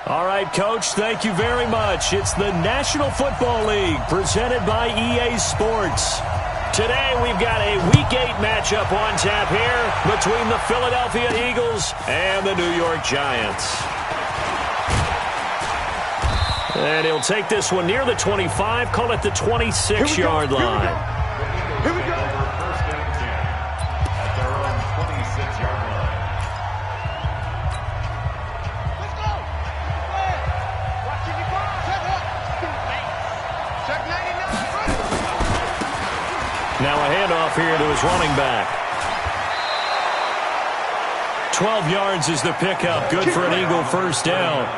All right, Coach, thank you very much. It's the National Football League presented by EA Sports. Today we've got a Week 8 matchup on tap here between the Philadelphia Eagles and the New York Giants. And he'll take this one near the 25, call it the 26-yard line. Here we go. First and 10 at their own 26-yard line. Let's go. Watching you go. Set up. Check 99. Now a handoff here to his running back. 12 yards is the pickup. Good for an Eagle first down.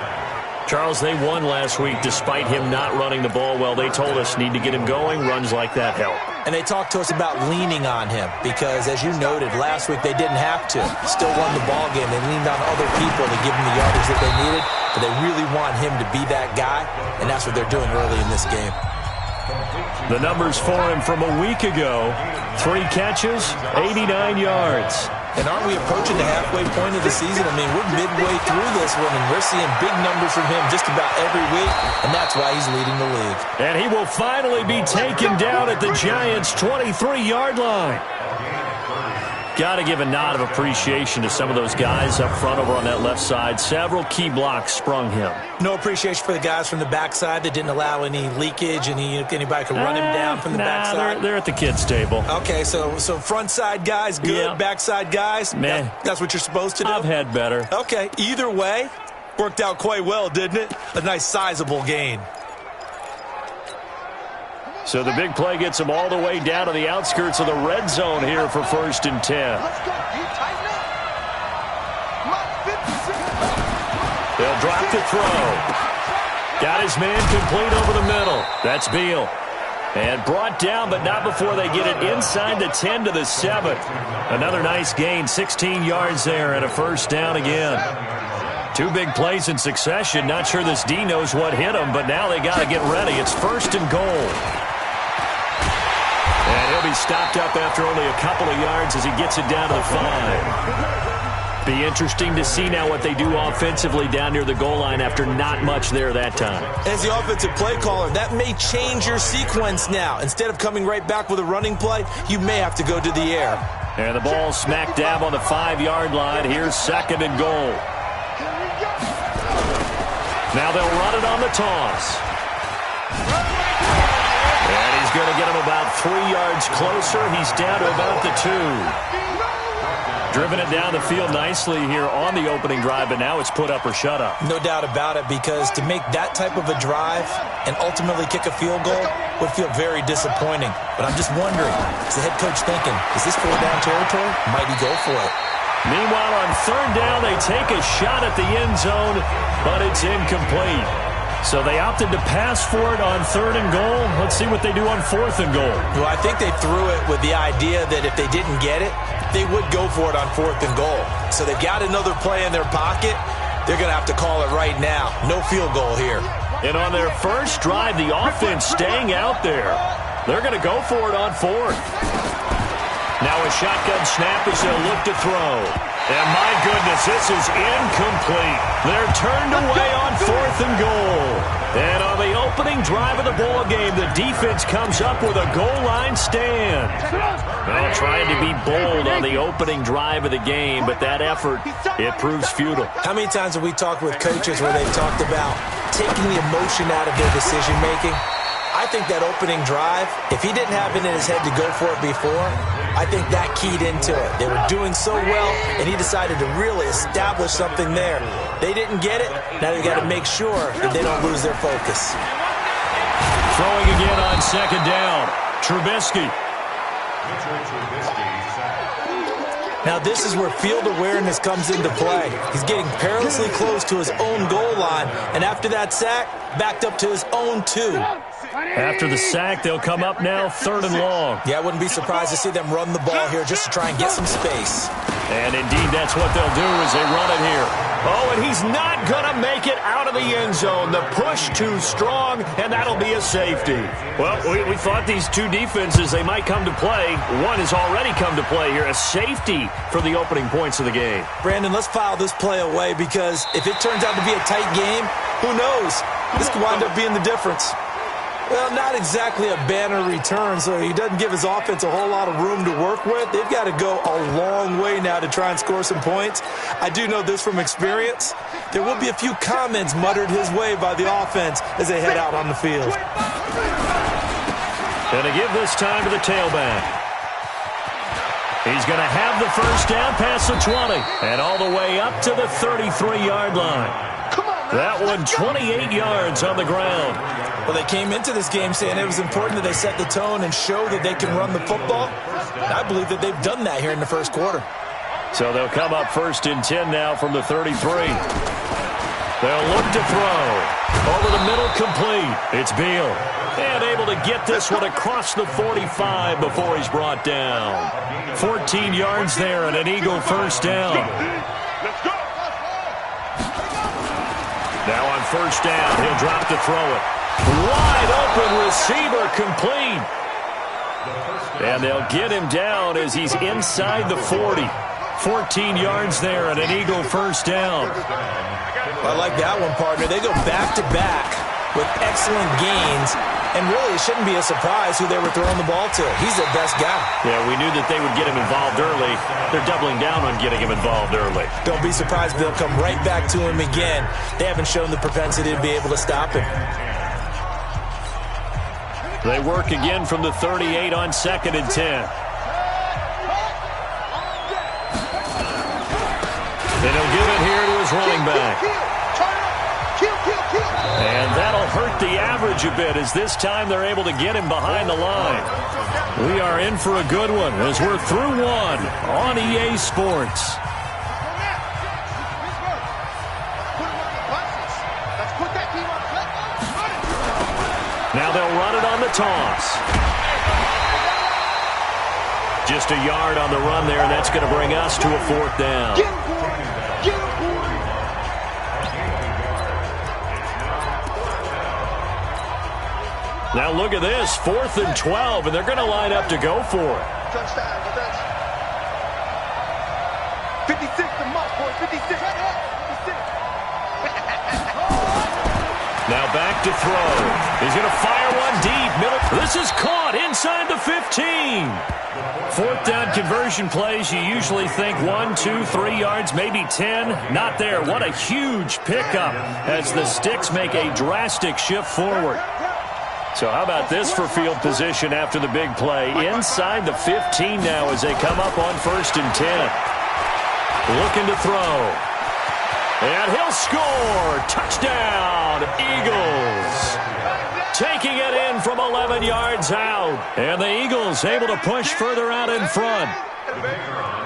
Charles, they won last week despite him not running the ball well. They told us need to get him going. Runs like that help. And they talked to us about leaning on him because, as you noted, last week they didn't have to. Still won the ball game. They leaned on other people to give them the yardage that they needed, but they really want him to be that guy, and that's what they're doing early in this game. The numbers for him from a week ago: 3 catches, 89 yards. And aren't we approaching the halfway point of the season? I mean, we're midway through this one, and we're seeing big numbers from him just about every week, and that's why he's leading the league. And he will finally be taken down at the Giants' 23-yard line. Got to give a nod of appreciation to some of those guys up front over on that left side. Several key blocks sprung him. No appreciation for the guys from the backside that didn't allow any leakage, and anybody could run him down from the backside. They're at the kids' table. Okay, so front side guys, good. Yeah. Backside guys, man, that's what you're supposed to do? I've had better. Okay, either way, worked out quite well, didn't it? A nice sizable gain. So the big play gets him all the way down to the outskirts of the red zone here for 1st and 10. Let's go. You tighten up. They'll drop the throw. Got his man complete over the middle. That's Beal. And brought down, but not before they get it inside the 10 to the 7. Another nice gain, 16 yards there, and a first down again. 2 big plays in succession. Not sure this D knows what hit him, but now they got to get ready. It's 1st and goal. And he'll be stopped up after only a couple of yards as he gets it down to the 5. Be interesting to see now what they do offensively down near the goal line after not much there that time. As the offensive play caller, that may change your sequence now. Instead of coming right back with a running play, you may have to go to the air. And the ball smack dab on the 5-yard line. Here's 2nd and goal. Now they'll run it on the toss. And he's going to get him about 3 yards closer. He's down to about the 2. Driven it down the field nicely here on the opening drive, but now it's put up or shut up. No doubt about it, because to make that type of a drive and ultimately kick a field goal would feel very disappointing. But I'm just wondering, is the head coach thinking, is this 4-down territory? Might he go for it? Meanwhile, on 3rd down, they take a shot at the end zone, but it's incomplete. So they opted to pass for it on 3rd and goal. Let's see what they do on 4th and goal. Well, I think they threw it with the idea that if they didn't get it, they would go for it on 4th and goal. So they've got another play in their pocket. They're going to have to call it right now. No field goal here. And on their first drive, the offense staying out there. They're going to go for it on 4th. Now a shotgun snap as they'll look to throw. And my goodness, this is incomplete. They're turned away on 4th and goal. And on the opening drive of the ball game, the defense comes up with a goal line stand. Well, trying to be bold on the opening drive of the game, but that effort, it proves futile. How many times have we talked with coaches where they've talked about taking the emotion out of their decision-making? I think that opening drive, if he didn't have it in his head to go for it before, I think that keyed into it. They were doing so well, and he decided to really establish something there. They didn't get it. Now they've got to make sure that they don't lose their focus. Throwing again on 2nd down. Trubisky. Now this is where field awareness comes into play. He's getting perilously close to his own goal line, and after that sack, backed up to his own 2. After the sack, they'll come up now 3rd and long. Yeah, I wouldn't be surprised to see them run the ball here just to try and get some space. And indeed, that's what they'll do as they run it here. Oh, and he's not going to make it out of the end zone. The push too strong, and that'll be a safety. Well, we thought these two defenses, they might come to play. One has already come to play here, a safety for the opening points of the game. Brandon, let's file this play away because if it turns out to be a tight game, who knows? This could wind up being the difference. Well, not exactly a banner return, so he doesn't give his offense a whole lot of room to work with. They've got to go a long way now to try and score some points. I do know this from experience. There will be a few comments muttered his way by the offense as they head out on the field. Going to give this time to the tailback. He's going to have the first down past the 20 and all the way up to the 33-yard line. That one 28 yards on the ground. Well, they came into this game saying it was important that they set the tone and show that they can run the football. And I believe that they've done that here in the first quarter. So they'll come up 1st and 10 now from the 33. They'll look to throw. Over the middle, complete. It's Beal. And able to get this one across the 45 before he's brought down. 14 yards there and an Eagle first down. Now on first down, he'll drop to throw it. Wide open receiver, complete. And they'll get him down as he's inside the 40. 14 yards there and an Eagle first down. I like that one, partner. They go back-to-back with excellent gains. And really, it shouldn't be a surprise who they were throwing the ball to. He's their best guy. Yeah, we knew that they would get him involved early. They're doubling down on getting him involved early. Don't be surprised they'll come right back to him again. They haven't shown the propensity to be able to stop him. They work again from the 38 on 2nd and 10. And he'll give it here to his running back. And that'll hurt the average a bit as this time they're able to get him behind the line. We are in for a good one as we're through one on EA Sports. Now they'll run it on the toss. Just a yard on the run there, and that's going to bring us to a 4th down. Now look at this, 4th and 12, and they're going to line up to go for it. 56 the mark, boy, 56. Now back to throw. He's going to fire one deep. Middle. This is caught inside the 15. 4th down conversion plays, you usually think 1, 2, 3 yards, maybe 10. Not there. What a huge pickup as the Sticks make a drastic shift forward. So how about this for field position after the big play? Inside the 15 now as they come up on 1st and 10. Looking to throw. And he'll score. Touchdown, Eagles. Taking it in from 11 yards out. And the Eagles able to push further out in front.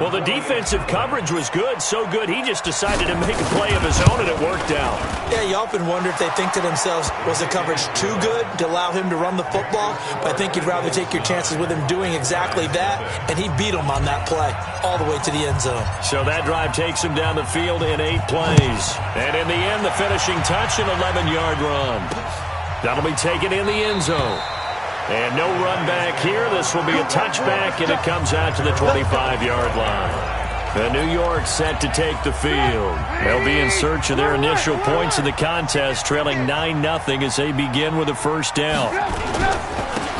Well, the defensive coverage was good, so good he just decided to make a play of his own, and it worked out. Yeah, you often wonder if they think to themselves, was the coverage too good to allow him to run the football? But I think you'd rather take your chances with him doing exactly that, and he beat him on that play all the way to the end zone. So that drive takes him down the field in 8 plays. And in the end, the finishing touch, an 11-yard run. That'll be taken in the end zone. And no run back here. This will be a touchback, and it comes out to the 25-yard line. The New York set to take the field. They'll be in search of their initial points in the contest, trailing 9-0 as they begin with a first down.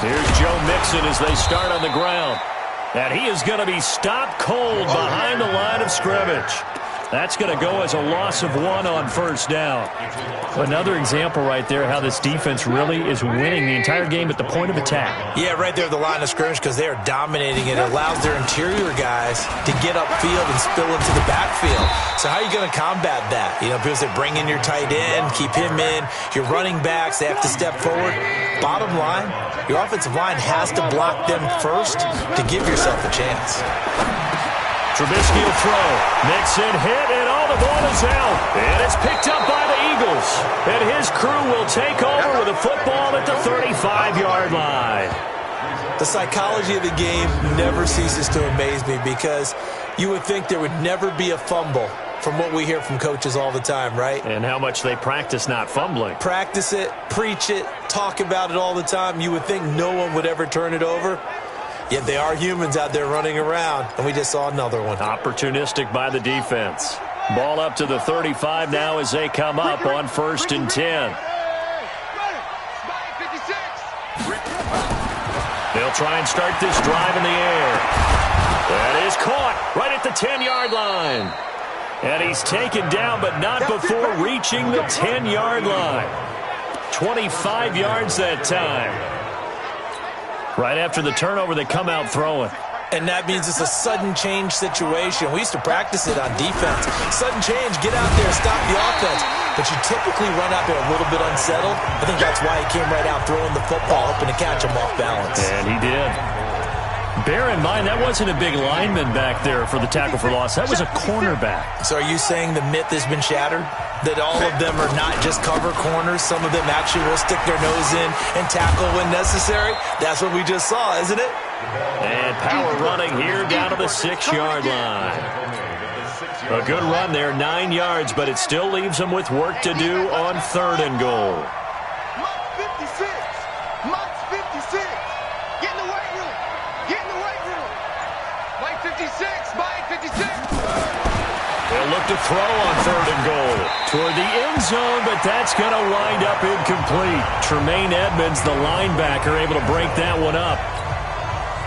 Here's Joe Mixon as they start on the ground. And he is going to be stopped cold behind the line of scrimmage. That's going to go as a loss of 1 on first down. Another example right there how this defense really is winning the entire game at the point of attack. Yeah, right there at the line of scrimmage because they are dominating it. It allows their interior guys to get upfield and spill into the backfield. So how are you going to combat that? You know, people say bring in your tight end, keep him in. Your running backs, they have to step forward. Bottom line, your offensive line has to block them first to give yourself a chance. Trubisky will throw. Mixon hit, and all the ball is out. And it's picked up by the Eagles. And his crew will take over with a football at the 35-yard line. The psychology of the game never ceases to amaze me because You would think there would never be a fumble from what we hear from coaches all the time, right? And how much they practice not fumbling. Practice it, preach it, talk about it all the time. You would think no one would ever turn it over. Yet they are humans out there running around, and we just saw another one. Opportunistic by the defense. Ball up to the 35 now as they come up on 1st and 10. They'll try and start this drive in the air. That is caught right at the 10-yard line. And he's taken down, but not before reaching the 10-yard line. 25 yards that time. Right after the turnover, they come out throwing. And that means it's a sudden change situation. We used to practice it on defense. Sudden change, get out there, stop the offense. But you typically run out there a little bit unsettled. I think that's why he came right out throwing the football, hoping to catch him off balance. And he did. Bear in mind, that wasn't a big lineman back there for the tackle for loss. That was a cornerback. So are you saying the myth has been shattered? That all of them are not just cover corners? Some of them actually will stick their nose in and tackle when necessary? That's what we just saw, isn't it? And power running here down to the 6-yard line. A good run there, 9 yards, but it still leaves them with work to do on 3rd and goal. They'll look to throw on 3rd and goal toward the end zone, but that's going to wind up incomplete. Tremaine Edmonds, the linebacker, able to break that one up.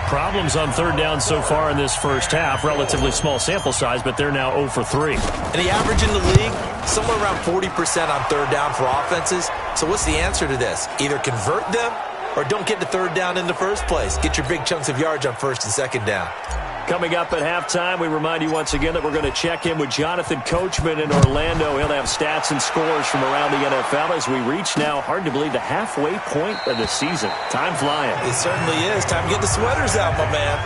Problems on 3rd down so far in this first half. Relatively small sample size, but they're now 0 for 3. And the average in the league, somewhere around 40% on 3rd down for offenses. So what's the answer to this? Either convert them or don't get to 3rd down in the first place. Get your big chunks of yards on 1st and 2nd down. Coming up at halftime, we remind you once again that we're going to check in with Jonathan Coachman in Orlando. He'll have stats and scores from around the NFL as we reach now, hard to believe, the halfway point of the season. Time flying. It certainly is. Time to get the sweaters out, my man.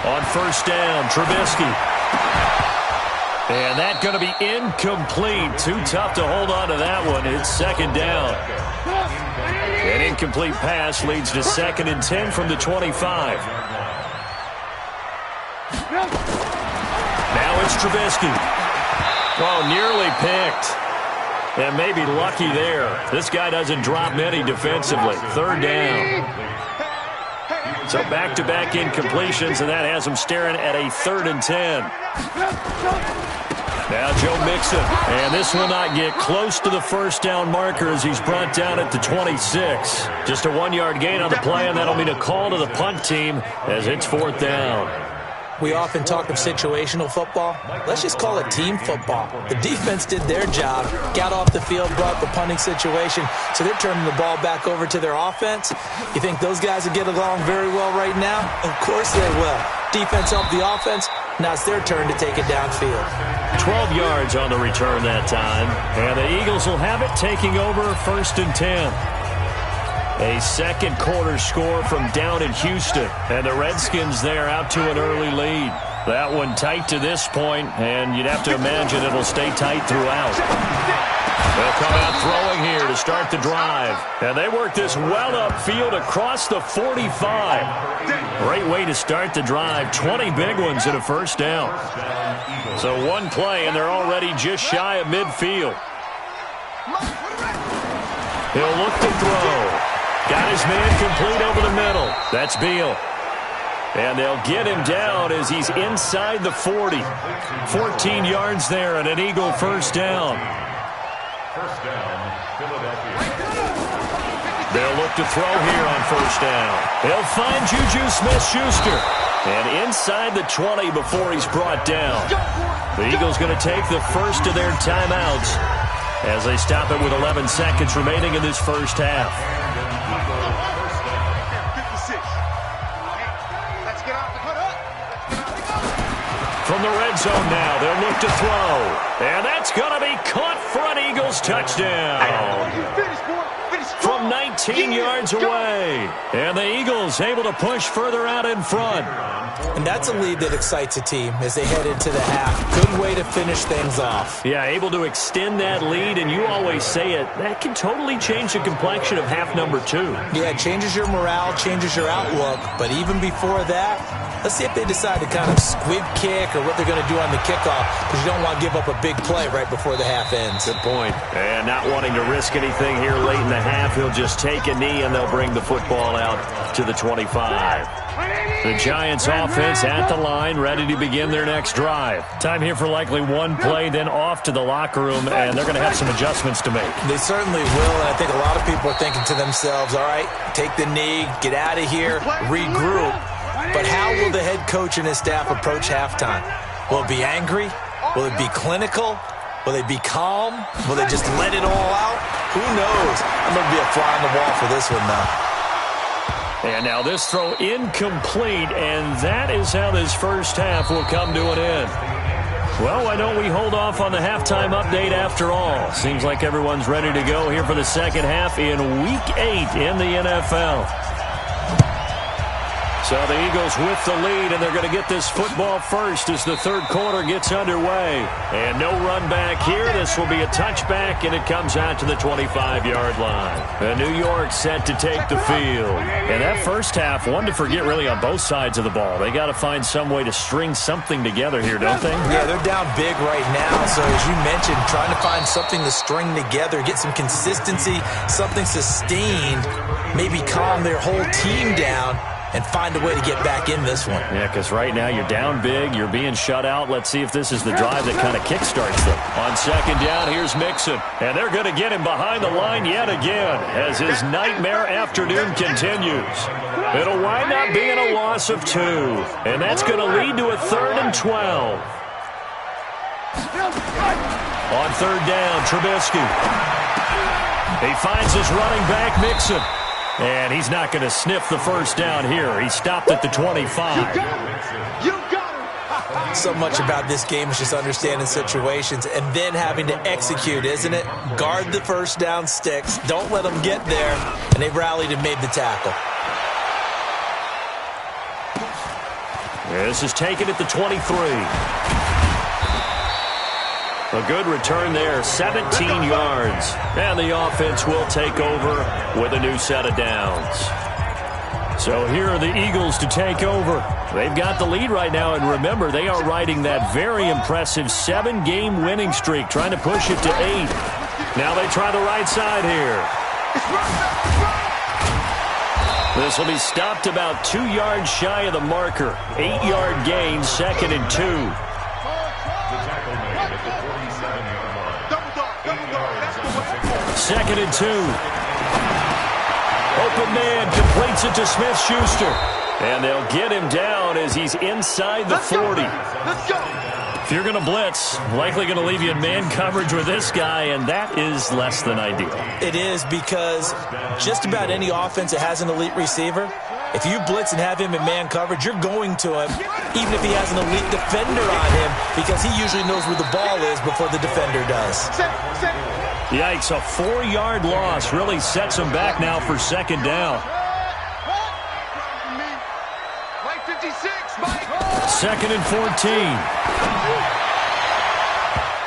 On 1st down, Trubisky. And that's going to be incomplete. Too tough to hold on to that one. It's 2nd down. An incomplete pass leads to 2nd and 10 from the 25. Now it's Trubisky. Oh, nearly picked. And maybe lucky there. This guy doesn't drop many defensively. 3rd down. So back-to-back incompletions, and that has him staring at a 3rd and 10. Now Joe Mixon, and this will not get close to the 1st down marker as he's brought down at the 26. Just a 1-yard gain on the play, and that'll mean a call to the punt team as it's 4th down. We often talk of situational football. Let's just call it team football. The defense did their job, got off the field, brought the punting situation, so they're turning the ball back over to their offense. You think those guys will get along very well right now? Of course they will. Defense helped the offense. Now it's their turn to take it downfield. 12 yards on the return that time. And the Eagles will have it, taking over 1st and 10. A second quarter score from down in Houston. And the Redskins there out to an early lead. That one tight to this point, and you'd have to imagine it'll stay tight throughout. They'll come out throwing here to start the drive. And they work this well upfield across the 45. Great way to start the drive. 20 big ones and a 1st down. So one play, and they're already just shy of midfield. He'll look to throw. Got his man complete over the middle. That's Beal. And they'll get him down as he's inside the 40. 14 yards there and an Eagle 1st down. 1st down, Philadelphia. They'll look to throw here on 1st down. He'll find Juju Smith-Schuster. And inside the 20 before he's brought down. The Eagles going to take the first of their timeouts as they stop it with 11 seconds remaining in this first half. From the red zone now, they'll look to throw. And that's going to be caught for an Eagles touchdown. From 19 13 yards away. And the Eagles able to push further out in front. And that's a lead that excites a team as they head into the half. Good way to finish things off. Yeah, able to extend that lead, and you always say it, that can totally change the complexion of half number 2. Yeah, it changes your morale, changes your outlook. But even before that, let's see if they decide to kind of squib kick or what they're going to do on the kickoff, because you don't want to give up a big play right before the half ends. Good point. And not wanting to risk anything here late in the half, he'll just take a knee and they'll bring the football out to the 25. The Giants offense at the line, ready to begin their next drive. Time here for likely one play, then off to the locker room, and they're going to have some adjustments to make. They certainly will, and I think a lot of people are thinking to themselves, all right, take the knee, get out of here, regroup. But how will the head coach and his staff approach halftime? Will it be angry? Will it be clinical? Will they be calm? Will they just let it all out? Who knows? I'm going to be a fly on the wall for this one, though. And now this throw incomplete, and that is how this first half will come to an end. Well, why don't we hold off on the halftime update after all? Seems like everyone's ready to go here for the second half in Week 8 in the NFL. So the Eagles with the lead, and they're going to get this football first as the third quarter gets underway. And no run back here. This will be a touchback, and it comes out to the 25-yard line. And New York set to take the field. And that first half, one to forget really on both sides of the ball. They got to find some way to string something together here, don't they? Yeah, they're down big right now. So as you mentioned, trying to find something to string together, get some consistency, something sustained, maybe calm their whole team down, and find a way to get back in this one. Yeah, because right now you're down big, you're being shut out. Let's see if this is the drive that kind of kickstarts them. On second down, here's Mixon. And they're going to get him behind the line yet again as his nightmare afternoon continues. It'll wind up being a loss of 2. And that's going to lead to a 3rd and 12. On third down, Trubisky. He finds his running back, Mixon. And he's not going to sniff the first down here. He stopped at the 25. You got him. So much about this game is just understanding situations and then having to execute, isn't it? Guard the first down sticks. Don't let them get there. And they've rallied and made the tackle. This is taken at the 23. A good return there, 17 yards. And the offense will take over with a new set of downs. So here are the Eagles to take over. They've got the lead right now, and remember, they are riding that very impressive 7-game winning streak, trying to push it to 8. Now they try the right side here. This will be stopped about 2 yards shy of the marker. 8-yard gain, 2nd and 2. Second and 2. Open man completes it to Smith-Schuster. And they'll get him down as he's inside the 40. If you're going to blitz, likely going to leave you in man coverage with this guy, and that is less than ideal. It is, because just about any offense that has an elite receiver, if you blitz and have him in man coverage, you're going to him, even if he has an elite defender on him, because he usually knows where the ball is before the defender does. Yikes, a 4-yard loss really sets him back now for second down. Second and 14.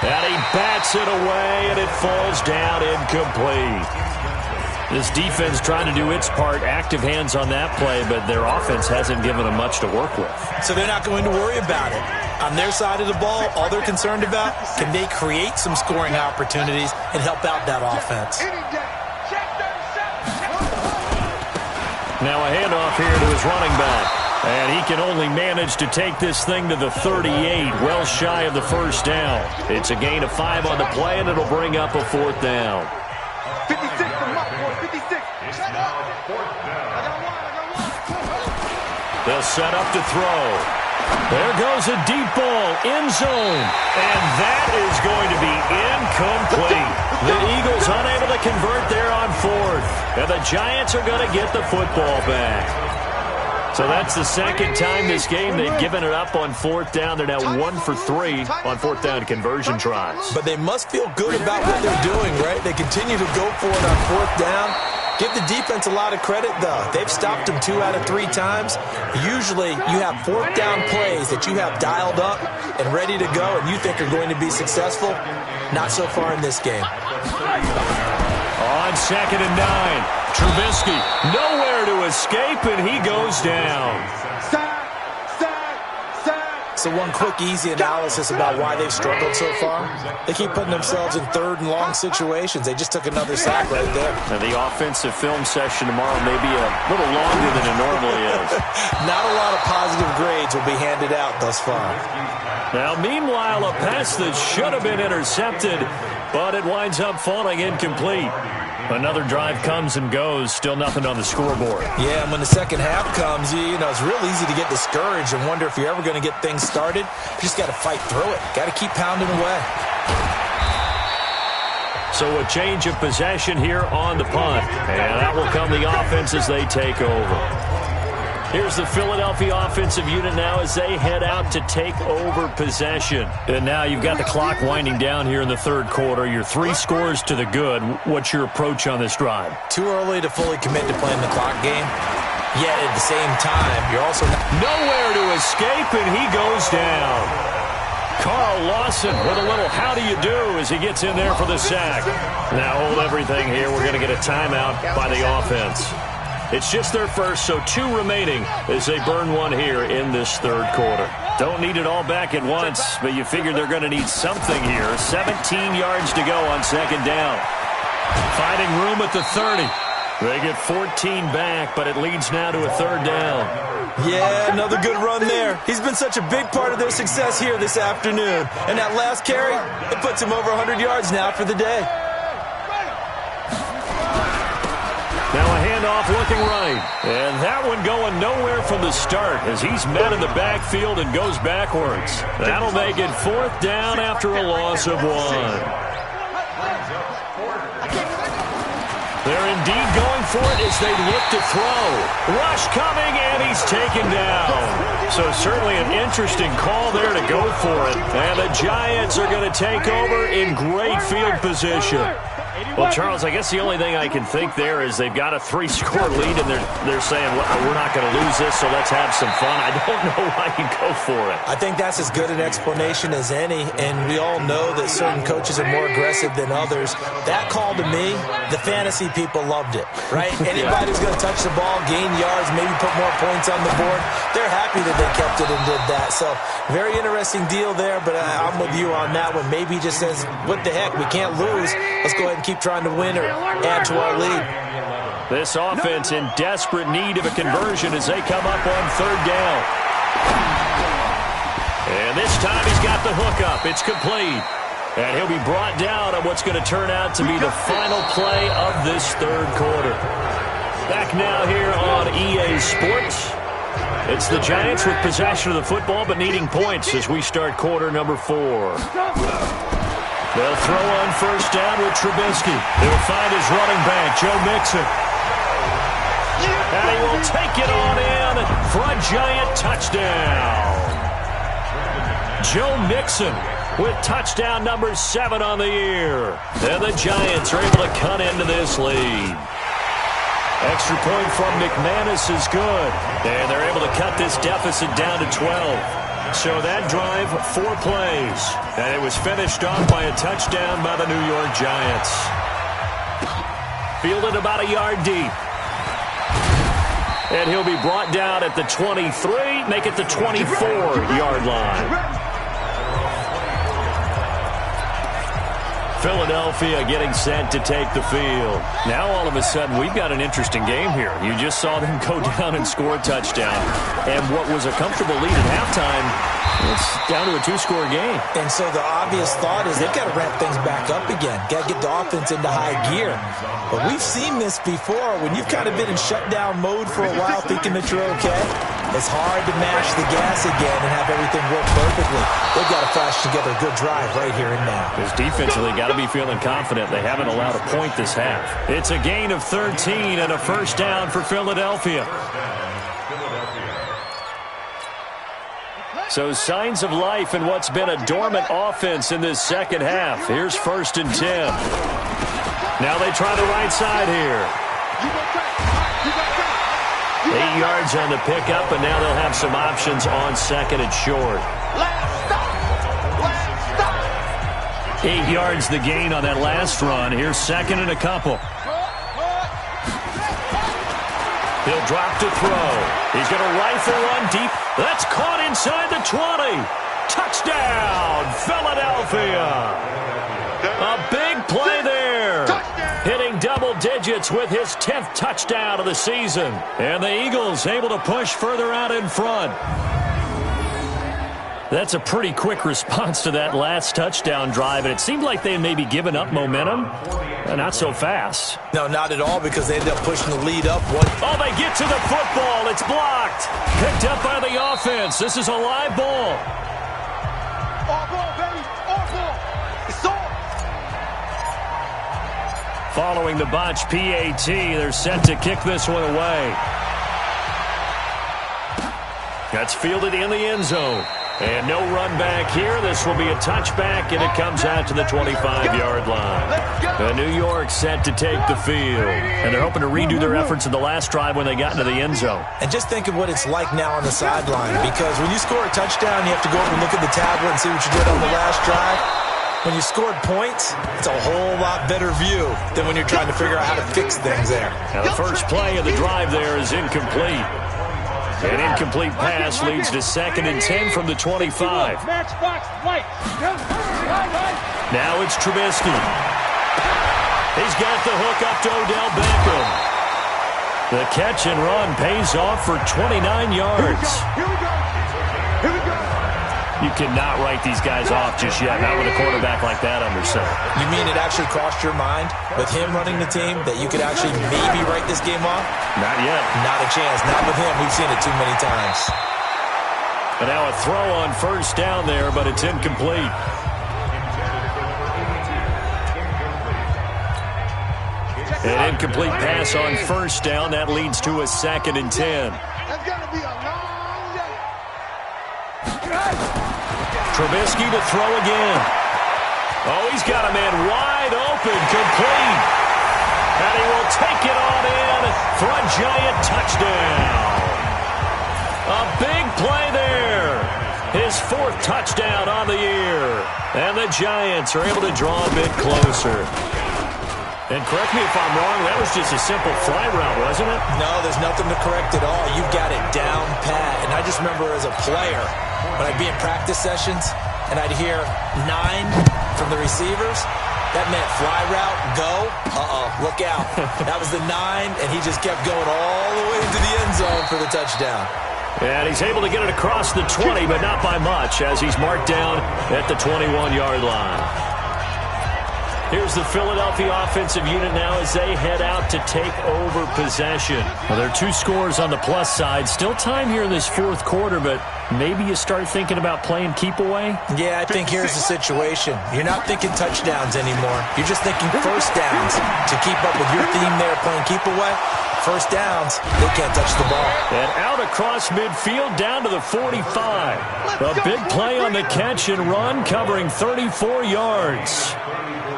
And he bats it away, and it falls down incomplete. This defense trying to do its part, active hands on that play, but their offense hasn't given them much to work with. So they're not going to worry about it. On their side of the ball, all they're concerned about, can they create some scoring opportunities and help out that offense? Now a handoff here to his running back. And he can only manage to take this thing to the 38, well shy of the first down. It's a gain of 5 on the play, and it'll bring up a 4th down. 56 from up, 56. It's now 4th down. They'll set up to throw. There goes a deep ball, end zone. And that is going to be incomplete. The Eagles unable to convert there on 4th. And the Giants are going to get the football back. So that's the second time this game they've given it up on 4th down. They're now 1 for 3 on 4th down conversion tries. But they must feel good about what they're doing, right? They continue to go for it on 4th down. Give the defense a lot of credit, though. They've stopped them 2 out of 3 times. Usually, you have 4th down plays that you have dialed up and ready to go and you think are going to be successful. Not so far in this game. On 2nd and 9, Trubisky nowhere to escape, and he goes down. So one quick, easy analysis about why they've struggled so far. They keep putting themselves in 3rd and long situations. They just took another sack right there. And the offensive film session tomorrow may be a little longer than it normally is. Not a lot of positive grades will be handed out thus far. Now, meanwhile, a pass that should have been intercepted, but it winds up falling incomplete. Another drive comes and goes, still nothing on the scoreboard. Yeah, and when the second half comes, you know, it's real easy to get discouraged and wonder if you're ever going to get things started. You just got to fight through it. Got to keep pounding away. So a change of possession here on the punt, and that will come the offense as they take over. Here's the Philadelphia offensive unit now as they head out to take over possession. And now you've got the clock winding down here in the 3rd quarter. You're 3 scores to the good. What's your approach on this drive? Too early to fully commit to playing the clock game. Yet at the same time, you're also nowhere to escape, and he goes down. Carl Lawson with a little how do you do as he gets in there for the sack. Now hold everything here. We're going to get a timeout by the offense. It's just their first, so 2 remaining as they burn one here in this 3rd quarter. Don't need it all back at once, but you figure they're going to need something here. 17 yards to go on 2nd down. Finding room at the 30. They get 14 back, but it leads now to a 3rd down. Yeah, another good run there. He's been such a big part of their success here this afternoon. And that last carry, it puts him over 100 yards now for the day. Now a handoff looking right. And that one going nowhere from the start as he's met in the backfield and goes backwards. That'll make it 4th down after a loss of 1. They're indeed going for it as they look to throw. Rush coming, and he's taken down. So certainly an interesting call there to go for it. And the Giants are going to take over in great field position. Well, Charles, I guess the only thing I can think there is they've got a 3-score lead, and they're saying, well, we're not going to lose this, so let's have some fun. I don't know why you go for it. I think that's as good an explanation as any, and we all know that certain coaches are more aggressive than others. That call to me, the fantasy people loved it, right? Anybody who's going to touch the ball, gain yards, maybe put more points on the board, they're happy that they kept it and did that. So very interesting deal there, but I'm with you on that one. Maybe he just says, what the heck, we can't lose. Let's go ahead and keep trying to win or add to our lead. This offense in desperate need of a conversion as they come up on 3rd down. And this time he's got the hook up. It's complete. And he'll be brought down on what's going to turn out to be the final play of this 3rd quarter. Back now here on EA Sports. It's the Giants with possession of the football but needing points as we start quarter number 4. They'll throw on 1st down with Trubisky. He'll find his running back, Joe Mixon. And he will take it on in for a Giant touchdown. Joe Mixon with touchdown number 7 on the year. And the Giants are able to cut into this lead. Extra point from McManus is good. And they're able to cut this deficit down to 12. So that drive, 4 plays. And it was finished off by a touchdown by the New York Giants. Fielded about a yard deep. And he'll be brought down at the 23, make it the 24-yard line. Philadelphia getting set to take the field. Now all of a sudden we've got an interesting game here. You just saw them go down and score a touchdown. And what was a comfortable lead at halftime, it's down to a 2-score game. And so the obvious thought is they've got to ramp things back up again. Got to get the offense into high gear. But we've seen this before. When you've kind of been in shutdown mode for a while thinking that you're okay, it's hard to mash the gas again and have everything work perfectly. They've got to flash together a good drive right here and now. Because defensively, got to be feeling confident. They haven't allowed a point this half. It's a gain of 13 and a 1st down for Philadelphia. So signs of life in what's been a dormant offense in this 2nd half. Here's 1st and 10. Now they try the right side here. 8 yards on the pickup, and now they'll have some options on second and short. 8 yards the gain on that last run. Here's second and a couple. He'll drop to throw. He's going to rifle one deep. That's caught inside the 20. Touchdown, Philadelphia. A big play there. Hitting double digits with his 10th touchdown of the season. And the Eagles able to push further out in front. That's a pretty quick response to that last touchdown drive, and it seemed like they had maybe given up momentum. Not so fast. No, not at all, because they ended up pushing the lead up. Oh, they get to the football. It's blocked. Picked up by the offense. This is a live ball. All ball, baby. All ball. It's all. Following the botch PAT, they're set to kick this one away. That's fielded in the end zone. And no run back here. This will be a touchback, and it comes out to the 25-yard line. New York set to take the field. And they're hoping to redo their efforts in the last drive when they got into the end zone. And just think of what it's like now on the sideline, because when you score a touchdown, you have to go over and look at the tablet and see what you did on the last drive. When you scored points, it's a whole lot better view than when you're trying to figure out how to fix things there. Now the first play of the drive there is incomplete. An incomplete pass leads to second and 10 from the 25. Now it's Trubisky. He's got the hook up to Odell Beckham. The catch and run pays off for 29 yards. Here we go. Here we go. You cannot write these guys off just yet, not with a quarterback like that under center. You mean it actually crossed your mind with him running the team that you could actually maybe write this game off? Not yet. Not a chance. Not with him. We've seen it too many times. And now a throw on first down there, but it's incomplete. An incomplete pass on first down. That leads to a second and 10. That's going to be a long day. Trubisky to throw again. Oh, he's got a man wide open, complete. And he will take it on in for a giant touchdown. A big play there. His 4th touchdown on the year. And the Giants are able to draw a bit closer. And correct me if I'm wrong, that was just a simple fly route, wasn't it? No, there's nothing to correct at all. You've got it down pat. And I just remember as a player, when I'd be in practice sessions and I'd hear 9 from the receivers, that meant fly route, go, look out. That was the 9, and he just kept going all the way into the end zone for the touchdown. And he's able to get it across the 20, but not by much, as he's marked down at the 21-yard line. Here's the Philadelphia offensive unit now as they head out to take over possession. Well, there are 2 scores on the plus side. Still time here in this 4th quarter, but maybe you start thinking about playing keep away? Yeah, I think here's the situation. You're not thinking touchdowns anymore. You're just thinking first downs to keep up with your theme there, playing keep away. First downs, they can't touch the ball. And out across midfield down to the 45. A big play on the catch and run, covering 34 yards.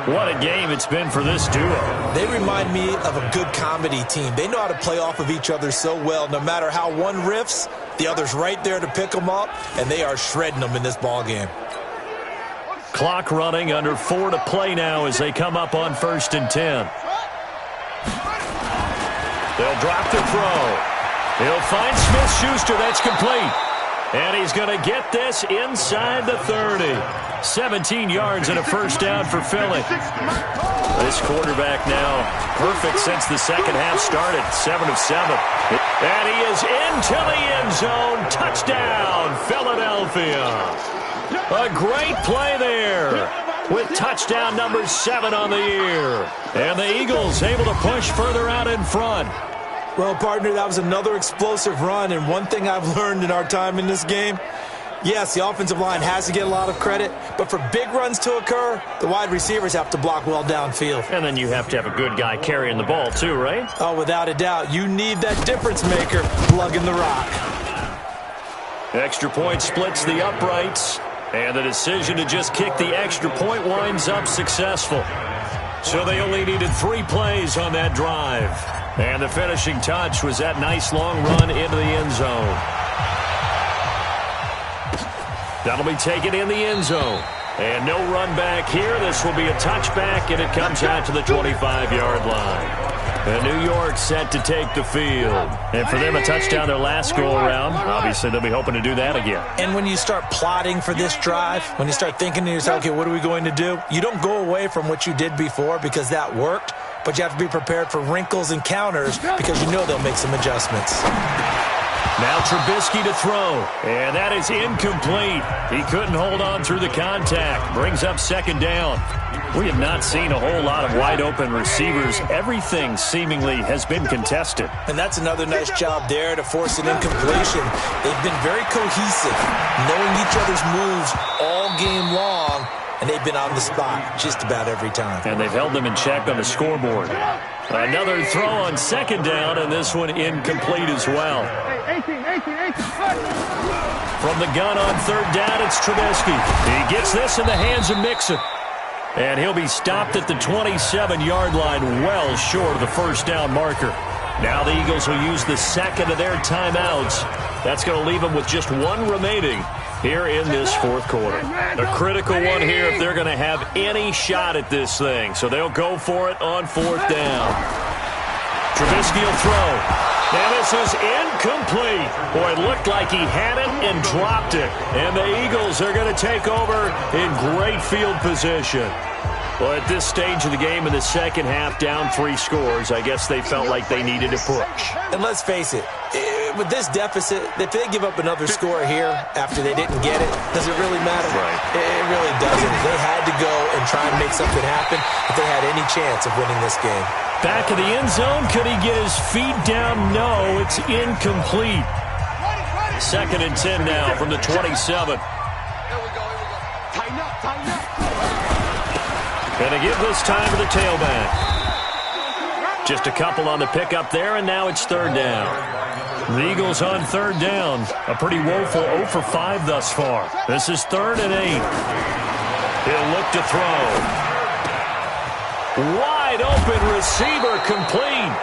What a game it's been for this duo. They remind me of a good comedy team. They know how to play off of each other so well. No matter how one riffs, the other's right there to pick them up, and they are shredding them in this ball game. Clock running, under 4 to play now as they come up on 1st and 10. They'll drop the throw. He'll find Smith-Schuster. That's complete. And he's going to get this inside the 30. 17 yards and a first down for Philly. This quarterback now perfect since the second half started. 7 of 7. And he is into the end zone. Touchdown, Philadelphia. A great play there with touchdown number 7 on the year. And the Eagles able to push further out in front. Well, partner, that was another explosive run, and one thing I've learned in our time in this game, yes, the offensive line has to get a lot of credit, but for big runs to occur, the wide receivers have to block well downfield. And then you have to have a good guy carrying the ball too, right? Oh, without a doubt. You need that difference maker plugging the rock. Extra point splits the uprights, and the decision to just kick the extra point winds up successful. So they only needed 3 plays on that drive. And the finishing touch was that nice long run into the end zone. That'll be taken in the end zone. And no run back here. This will be a touchback, and it comes out to the 25-yard line. And New York set to take the field. And for them, a touchdown their last go-around. Obviously, they'll be hoping to do that again. And when you start plotting for this drive, when you start thinking to yourself, okay, what are we going to do? You don't go away from what you did before because that worked, but you have to be prepared for wrinkles and counters because you know they'll make some adjustments. Now Trubisky to throw, and that is incomplete. He couldn't hold on through the contact. Brings up second down. We have not seen a whole lot of wide-open receivers. Everything seemingly has been contested. And that's another nice job there to force an incompletion. They've been very cohesive, knowing each other's moves all game long, and they've been on the spot just about every time. And they've held them in check on the scoreboard. Another throw on second down, and this one incomplete as well. 18. From the gun on third down, it's Trubisky. He gets this in the hands of Mixon. And he'll be stopped at the 27-yard line, well short of the first down marker. Now the Eagles will use the second of their timeouts. That's going to leave them with just one remaining here in this fourth quarter. A critical one here if they're going to have any shot at this thing. So they'll go for it on fourth down. Trubisky will throw. And this is incomplete. Boy, it looked like he had it and dropped it. And the Eagles are going to take over in great field position. Well, at this stage of the game in the second half, down 3 scores, I guess they felt like they needed to push. And let's face it, with this deficit, if they give up another score here after they didn't get it, does it really matter? Right. It really doesn't. They had to go and try and make something happen if they had any chance of winning this game. Back in the end zone, could he get his feet down? No, it's incomplete. Second and 10 now from the 27. Here we go. Tighten up. Going to give this time to the tailback. Just a couple on the pickup there, and now it's third down. The Eagles on third down. A pretty woeful 0 for 5 thus far. This is 3rd and 8. He'll look to throw. Wide open receiver complete.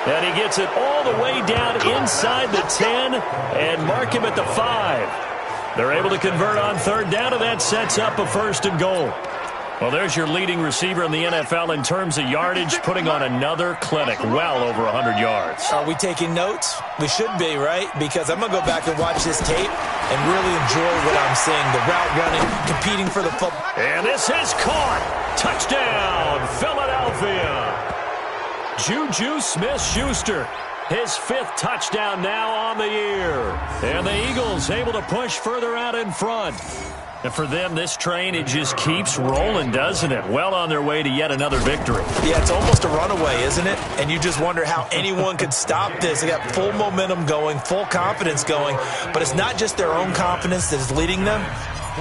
And he gets it all the way down inside the 10 and mark him at the 5. They're able to convert on third down, and that sets up a 1st and goal. Well, there's your leading receiver in the NFL in terms of yardage, putting on another clinic, well over 100 yards. Are we taking notes? We should be, right? Because I'm going to go back and watch this tape and really enjoy what I'm seeing. The route running, competing for the football. And this is caught. Touchdown, Philadelphia. Juju Smith-Schuster, his 5th touchdown now on the year. And the Eagles able to push further out in front. And for them, this train, it just keeps rolling, doesn't it? Well on their way to yet another victory. Yeah, it's almost a runaway, isn't it? And you just wonder how anyone could stop this. They got full momentum going, full confidence going. But it's not just their own confidence that is leading them.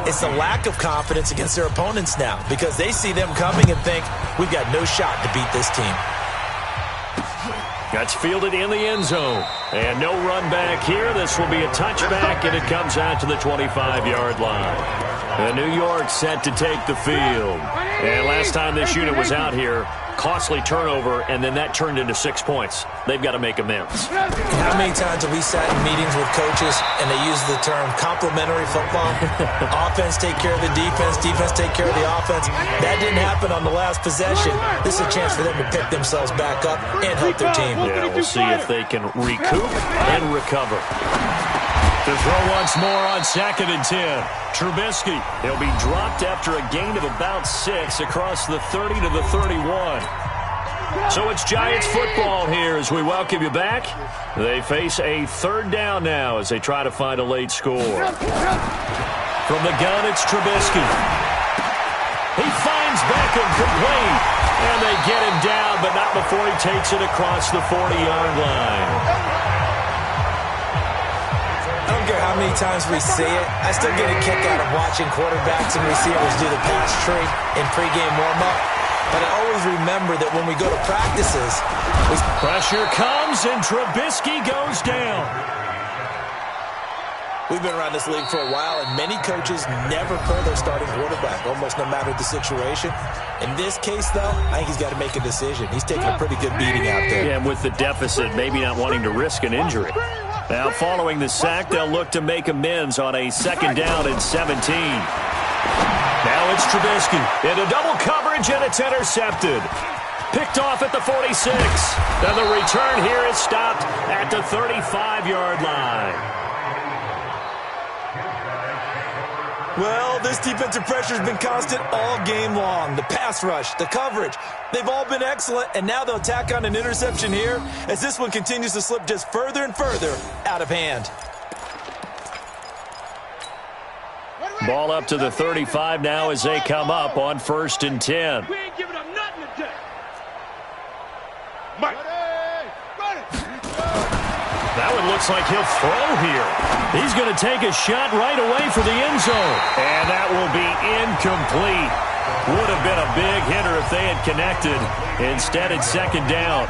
It's the lack of confidence against their opponents now because they see them coming and think, we've got no shot to beat this team. That's fielded in the end zone. And no run back here. This will be a touchback, and it comes out to the 25-yard line. And New York set to take the field. And last time this unit was out here, costly turnover, and then that turned into 6 points. They've got to make amends. How many times have we sat in meetings with coaches and they use the term complementary football? Offense take care of the defense, defense take care of the offense. That didn't happen on the last possession. This is a chance for them to pick themselves back up and help their team. Yeah, we'll see if they can recoup and recover. To throw once more on 2nd and 10. Trubisky, he'll be dropped after a gain of about 6 across the 30 to the 31. So it's Giants football here as we welcome you back. They face a 3rd down now as they try to find a late score. From the gun, it's Trubisky. He finds Beckham complete, and they get him down, but not before he takes it across the 40-yard line. I don't care how many times we see it. I still get a kick out of watching quarterbacks and receivers do the pass tree in pregame warm-up. But I always remember that when we go to practices, pressure comes and Trubisky goes down. We've been around this league for a while, and many coaches never throw their starting quarterback, almost no matter the situation. In this case, though, I think he's got to make a decision. He's taking a pretty good beating out there. Yeah, and with the deficit, maybe not wanting to risk an injury. Now, following the sack, they'll look to make amends on a 2nd down and 17. Now it's Trubisky into double coverage, and it's intercepted. Picked off at the 46. And the return here is stopped at the 35-yard line. Well, this defensive pressure has been constant all game long. The pass rush, the coverage, they've all been excellent, and now they'll tack on an interception here as this one continues to slip just further and further out of hand. Ball up to the 35 now as they come up on 1st and 10. We ain't giving up nothing today. Mike. That one looks like he'll throw here. He's going to take a shot right away for the end zone. And that will be incomplete. Would have been a big hitter if they had connected. Instead, it's 2nd down.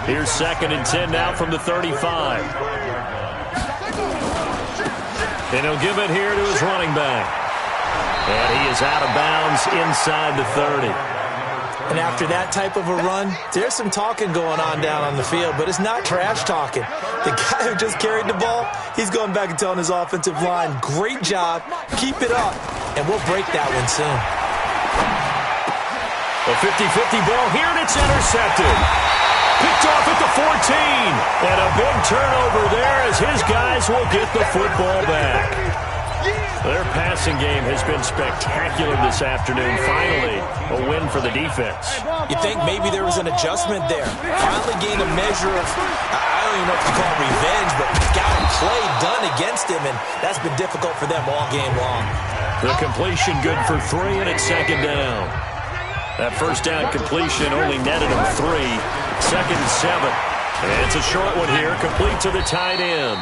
Here's 2nd and 10 now from the 35. And he'll give it here to his running back. And he is out of bounds inside the 30. And after that type of a run, there's some talking going on down on the field, but it's not trash talking. The guy who just carried the ball, he's going back and telling his offensive line, great job, keep it up, and we'll break that one soon. A 50-50 ball here, and it's intercepted. Picked off at the 14. And a big turnover there as his guys will get the football back. Their passing game has been spectacular this afternoon. Finally, a win for the defense. You think maybe there was an adjustment there. Finally gained a measure of, I don't even know if you call it revenge, but got a play done against him, and that's been difficult for them all game long. The completion good for 3, and it's 2nd down. That 1st down completion only netted him 3. 2nd and 7. And it's a short one here, complete to the tight end.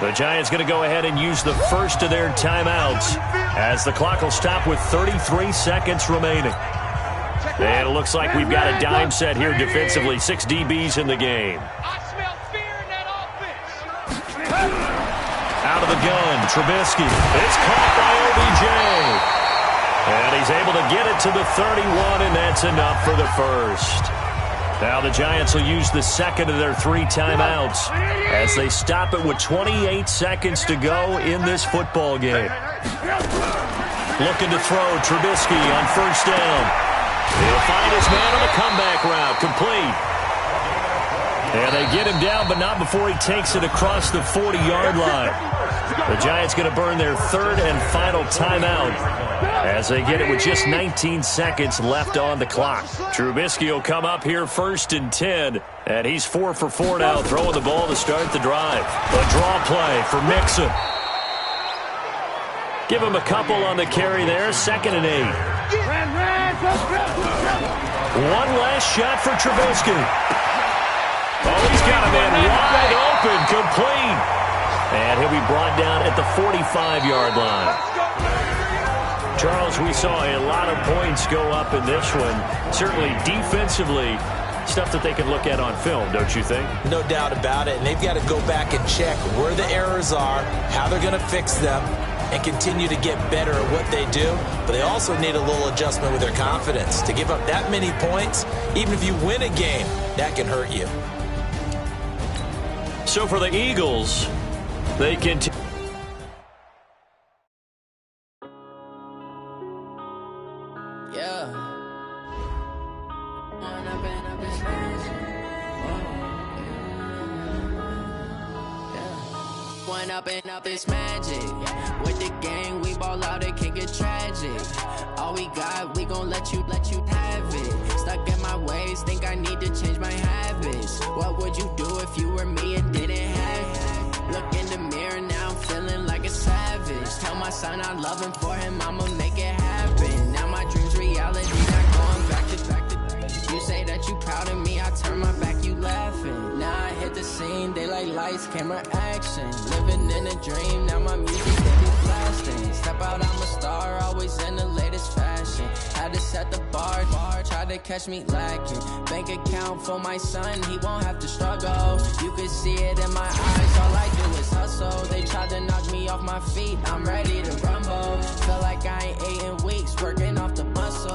The Giants going to go ahead and use the first of their timeouts as the clock will stop with 33 seconds remaining. And it looks like we've got a dime set here defensively. 6 DBs in the game. I smell fear in that offense. Out of the gun, Trubisky. It's caught by OBJ. And he's able to get it to the 31, and that's enough for the first. Now the Giants will use the 2nd of their 3 timeouts as they stop it with 28 seconds to go in this football game. Looking to throw, Trubisky on 1st down. He'll find his man on the comeback route, complete. And they get him down, but not before he takes it across the 40-yard line. The Giants going to burn their 3rd and final timeout as they get it with just 19 seconds left on the clock. Trubisky will come up here 1st and 10, and he's 4 for 4 now, throwing the ball to start the drive. A draw play for Mixon. Give him a couple on the carry there, 2nd and 8. One last shot for Trubisky. Oh, he's got a man wide open, complete. And he'll be brought down at the 45-yard line. Charles, we saw a lot of points go up in this one. Certainly defensively, stuff that they can look at on film, don't you think? No doubt about it. And they've got to go back and check where the errors are, how they're going to fix them, and continue to get better at what they do. But they also need a little adjustment with their confidence. To give up that many points, even if you win a game, that can hurt you. So for the Eagles, they continue. Up it's magic. With the gang, we ball out, it can get tragic. All we got, we gon' let you have it. Stuck in my ways, think I need to change my habits. What would you do if you were me and didn't have it? Look in the mirror, now I'm feeling like a savage. Tell my son I love him, for him I'ma make it happen. Now my dream's reality, not going back to. You say that you proud of me, I turn my back, you laughing. Now I hit the scene, they like lights, camera, action. Living in a dream, now my music, they be blasting. Step out, I'm a star, always in the latest fashion. Had to set the bar, try to catch me lacking. Bank account for my son, he won't have to struggle. You can see it in my eyes, all I do is hustle. They tried to knock off my feet, I'm ready to rumble. Feel like I ain't ate in weeks, working off the muscle.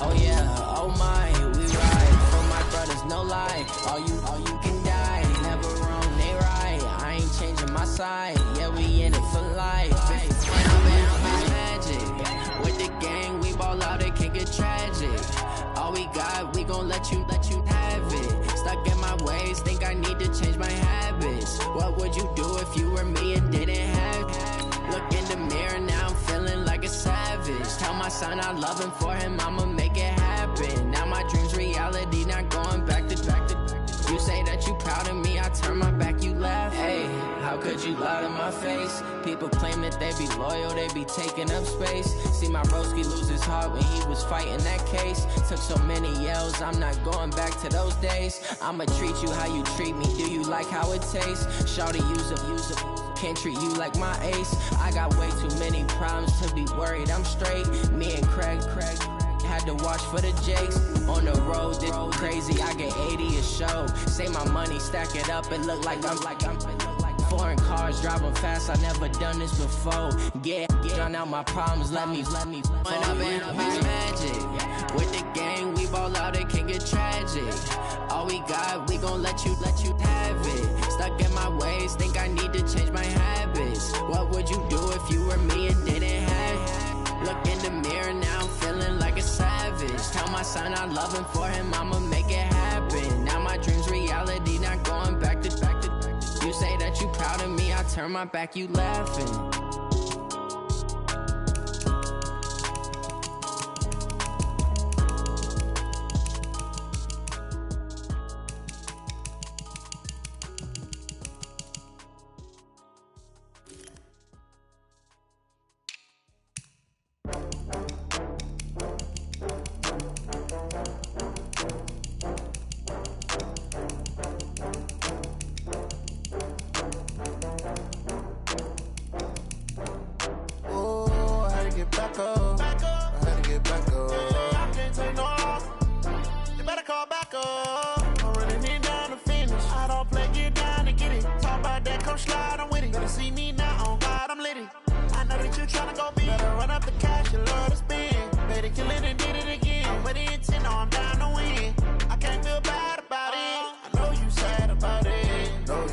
Oh yeah, oh my, we ride for my brothers, no lie. All you can die, never wrong, they right. I ain't changing my side, yeah, we in it for life. When I'm in magic, with the gang, we ball out, it can get tragic. All we got, we gon' let you have it. Stuck in my ways, think I need to change my habits. What would you do if you were me and didn't have it? Look in the mirror, now I'm feeling like a savage. Tell my son I love him, for him I'ma make it happen. Now my dream's reality, not going back to. You say that you proud of me, I turn my back, you laugh. Hey, how could you lie to my face? People claim that they be loyal, they be taking up space. See my broski lose his heart when he was fighting that case. Took so many yells, I'm not going back to those days. I'ma treat you how you treat me, do you like how it tastes? Shawty, use up, can't treat you like my ace. I got way too many problems to be worried, I'm straight. Me and Craig had to watch for the Jakes. On the road, this crazy, I get 80 a show. Say my money, stack it up, it look like I'm foreign cars, driving fast, I never done this before. Yeah, drown out my problems, let me When I'm in magic, with the gang, we ball out, it can get tragic. All we got, we gon' let you have it. Stuck in my ways, think I need to change my habits. What would you do if you were me and didn't have it? Look in the mirror, now I'm feeling like a savage. Tell my son I love him, for him I'ma make it happen. Now my dream's reality, not going back to. You say that you proud of me, I turn my back, you laughing.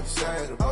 Sad